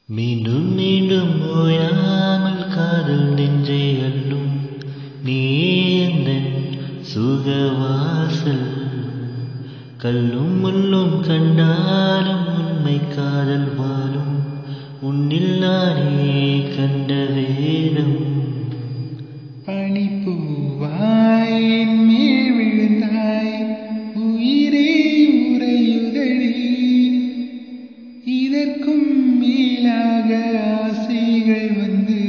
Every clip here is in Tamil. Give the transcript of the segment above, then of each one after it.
மீண்டும் மீண்டும் ஓயாமல் காதல் நெஞ்சை அள்ளும் நீயே எந்தன் சுகவாசல். கல்லும் முள்ளும் கண்டாலும் உண்மை காதல் வாழும் உன்னில் நானே கண்ட வேதம். பனிப்பூவாய் என் மேல் விழுந்தாய், உயிரே உறையுதடி. இதற்கும் மேலாக ஆசைகள் வந்து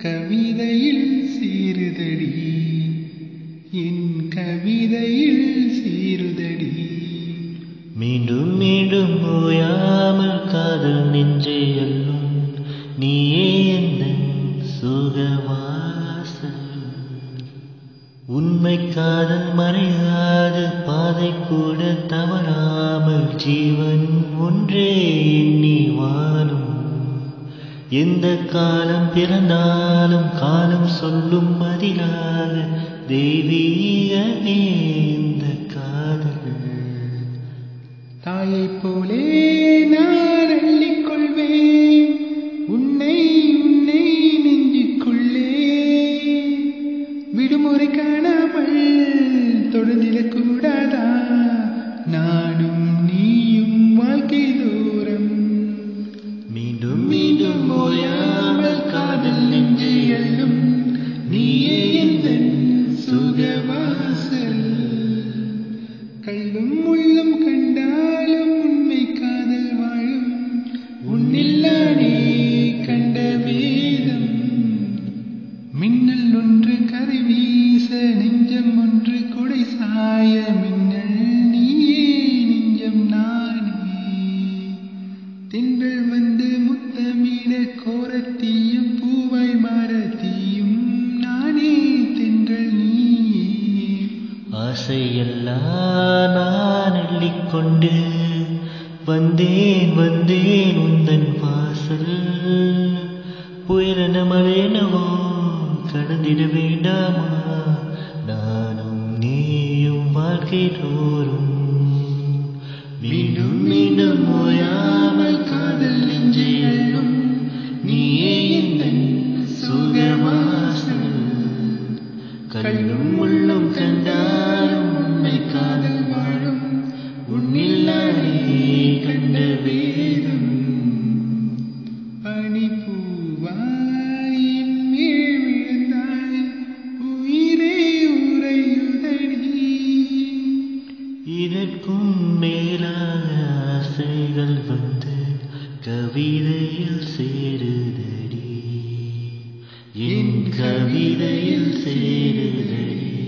கவிதையில் சேருதடி, என் கவிதையில் சேருதடி. மீண்டும் மீண்டும் ஓயாமல் காதல் நெஞ்சை அள்ளும் நீயே எந்தன் சுகவாசல். உண்மை காதல் மறையாது பாதை கூட தவறாமல் ஜீவன் ஒன்றே எண்ணி வாழும். எந்த காலம் பிறந்தாலும் காலம் சொல்லும் பதிலாக தெய்வீகமே இந்த காதல். தாயைப் போலே நான் அள்ளிக்கொள்வேன் உன்னை உன்னை நெஞ்சுக்குள்ளே. விடுமுறை காணாமல் தொடர்ந்திடக்கூடாதா நானும் நீயும் வாழ்க்கை தூரம். மீண்டும் மீண்டும் ஓயாமல் காதல் நெஞ்சை அள்ளும் நீயே எந்தன் சுகவாசல். கல்லும் முள்ளும் கண்டாலும் உண்மை காதல் வாழும் உன்னில் நானே கண்ட வேதம். மின்னல் ஒன்று கரை வீச நெஞ்சம் ஒன்று கொடை சாய, மின்னல் நீயே நெஞ்சம் நானே. தென்றல் வந்து முத்தமிட கோரத்தீயும் பூவாய் மாறத்தீயும் நானே தென்றல் நீயே. ஆசையெல்லாம் நான் அள்ளிக்கொண்டு வந்தேன் வந்தேன் உந்தன் வாசல். புயலென மழையெனவோ கடந்திட வேண்டாமா நானும் நீயும் வாழ்க்கை தோறும். மீண்டும் மீண்டும் ஓயாமல் காதல் நெஞ்சை அள்ளும் நீயே எந்தன் சுகவாசல். கல்லும் முள்ளும் கண்டாலும் உண்மை காதல் வாழும் உன்னில் நானே கண்ட வேதம். பனிப்பூவாய் என் மேல் விழுந்தாய், உயிரே உறையுதடி. இதற்கும் மேலாக ஆசைகள் வந்து கவிதையில் சேருதடி, என் கவிதையில் சேருதடி.